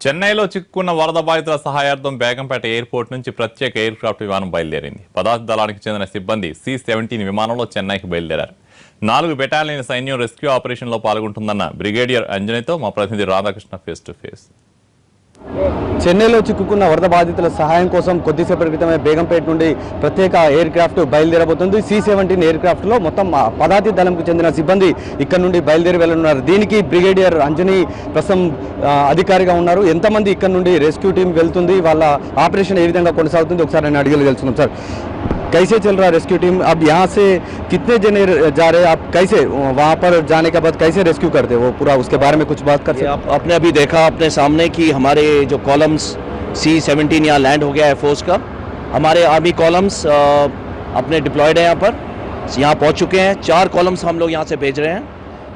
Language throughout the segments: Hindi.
చెన్నైలో చిక్కుకున్న వరద బాధితుల సహాయార్థం బేగంపేట ఎయిర్పోర్ట్ నుంచి ప్రత్యేక ఎయిర్ క్రాఫ్ట్ విమానం బయలుదేరింది. పదార్థ దళానికి చెందిన సిబ్బంది C-17 విమానంలో చెన్నైకి బయలుదేరారు. 4 బెటాలియన్ సైన్యం రెస్క్యూ ఆపరేషన్లో పాల్గొంటుందన్న బ్రిగేడియర్ అంజనీతో మా ప్రతినిధి రాధాకృష్ణ ఫేస్ టు ఫేస్. చెన్నైలో చిక్కుకున్న వరద బాధితుల సహాయం కోసం కొద్దిసేపటి క్రితమే బేగంపేట నుండి ప్రత్యేక ఎయిర్ క్రాఫ్ట్ బయలుదేరబోతుంది. C-17 ఎయిర్ క్రాఫ్ట్ లో మొత్తం పదాతి దళంకు చెందిన సిబ్బంది ఇక్కడ నుండి బయలుదేరి వెళ్ళనున్నారు. దీనికి బ్రిగేడియర్ అంజనీ ప్రస్తుతం అధికారిగా ఉన్నారు. ఎంతమంది ఇక్కడ నుండి రెస్క్యూ టీం వెళ్తుంది, వాళ్ళ ఆపరేషన్ ఏ విధంగా కొనసాగుతుంది ఒకసారి నేను అడిగి తెలుసుకున్నాం. సార్, कैसे चल रहा है रेस्क्यू टीम? अब यहाँ से कितने जने जा रहे हैं? आप कैसे वहाँ पर जाने के बाद कैसे रेस्क्यू करते हैं, वो पूरा उसके बारे में कुछ बात कर सकते हैं? आपने अभी देखा अपने सामने कि हमारे जो कॉलम्स C-17 यहाँ लैंड हो गया है फोर्स का. हमारे आर्मी कॉलम्स अपने डिप्लॉयड हैं यहाँ पर, यहाँ पहुँच चुके हैं. 4 कॉलम्स हम लोग यहाँ से भेज रहे हैं.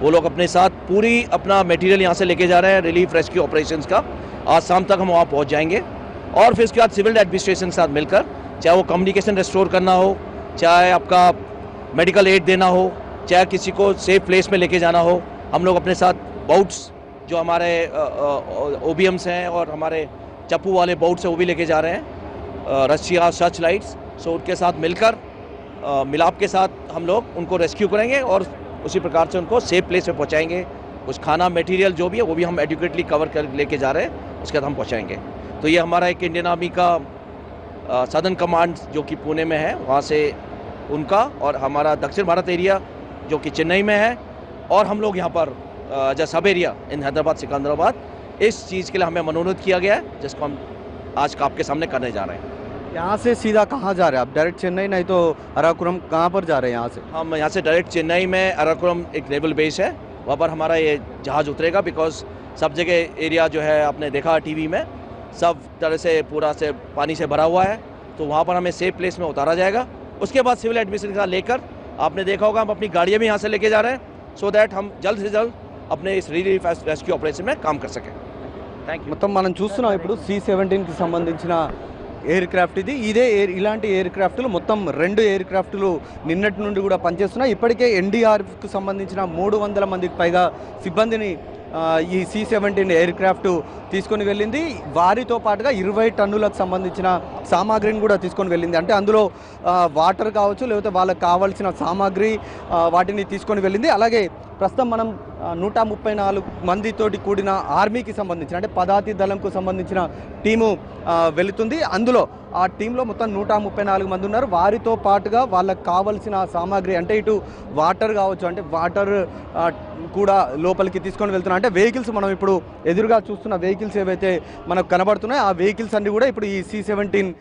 वो लोग अपने साथ पूरी अपना मटेरियल यहाँ से लेके जा रहे हैं रिलीफ रेस्क्यू ऑपरेशंस का. आज शाम तक हम वहाँ पहुँच जाएंगे और फिर उसके बाद सिविल एडमिनिस्ट्रेशन के साथ मिलकर, चाहे वो कम्युनिकेशन रेस्टोर करना हो, चाहे आपका मेडिकल एड देना हो, चाहे किसी को सेफ प्लेस में लेके जाना हो, हम लोग अपने साथ बोट्स जो हमारे OBMs हैं और हमारे चप्पू वाले बोट्स हैं वो भी लेके जा रहे हैं, रशिया सर्च लाइट्स. सो उनके साथ मिलकर मिलाप के साथ हम लोग उनको रेस्क्यू करेंगे और उसी प्रकार से उनको सेफ प्लेस में पहुँचाएंगे. कुछ खाना मटेरियल जो भी है वो भी हम एडुकेटली कवर कर लेके जा रहे हैं, उसके बाद हम पहुँचाएंगे. तो ये हमारा एक इंडियन आर्मी का सदर्न कमांड जो कि पुणे में है, वहाँ से उनका और हमारा दक्षिण भारत एरिया जो कि चेन्नई में है, और हम लोग यहाँ पर जो सब एरिया इन हैदराबाद सिकंदराबाद, इस चीज़ के लिए हमें मनोनीत किया गया है, जिसको हम आज आपके सामने करने जा रहे हैं. यहाँ से सीधा कहाँ जा रहे हैं आप? डायरेक्ट चेन्नई, नहीं तो अराकुरम? कहाँ पर जा रहे हैं यहाँ से? हम यहाँ से डायरेक्ट चेन्नई में अराकुरम एक नेवल बेस है, वहाँ पर हमारा ये जहाज़ उतरेगा. बिकॉज सब जगह एरिया जो है आपने देखा टीवी में, सब तरह से पूरा से पानी से भरा हुआ है, तो वहाँ पर हमें सेफ प्लेस में उतारा जाएगा. उसके बाद सिविल एडमिनिस्ट्रेशन का लेकर, आपने देखा होगा हम अपनी गाड़ियाँ भी यहाँ से लेके जा रहे हैं, सो दैट हम जल्द से जल्द अपने इस रिलीफ रेस्क्यू ऑपरेशन में काम कर सकें. Thank you. మొత్తం మనం చూస్తున్నాం ఇప్పుడు C-17కి సంబంధించిన ఎయిర్ క్రాఫ్ట్ ఇదే ఇలాంటి ఎయిర్ క్రాఫ్ట్లు మొత్తం 2 ఎయిర్ క్రాఫ్ట్లు నిన్నటి నుండి కూడా పనిచేస్తున్నాయి. ఇప్పటికే NDRFకు సంబంధించిన 300 మందికి పైగా సిబ్బందిని ఈ C-17 ఎయిర్ క్రాఫ్ట్ తీసుకొని వెళ్ళింది. వారితో పాటుగా 20 టన్నులకు సంబంధించిన సామాగ్రిని కూడా తీసుకొని వెళ్ళింది. అంటే అందులో వాటర్ కావచ్చు, లేకపోతే వాళ్ళకి కావాల్సిన సామాగ్రి వాటిని తీసుకొని వెళ్ళింది. అలాగే ప్రస్తుతం మనం 134 మందితోటి కూడిన ఆర్మీకి సంబంధించిన, అంటే పదాతి దళంకు సంబంధించిన టీము వెళుతుంది. అందులో ఆ టీంలో మొత్తం 134 మంది ఉన్నారు. వారితో పాటుగా వాళ్ళకి కావాల్సిన సామాగ్రి, అంటే ఇటు వాటర్ కావచ్చు, అంటే వాటర్ కూడా లోపలికి తీసుకొని వెళ్తున్నారు. అంటే వెహికల్స్, మనం ఇప్పుడు ఎదురుగా చూస్తున్న వెహికల్స్ ఏవైతే మనకు కనబడుతున్నాయో ఆ వెహికల్స్ అన్ని కూడా ఇప్పుడు ఈ C-17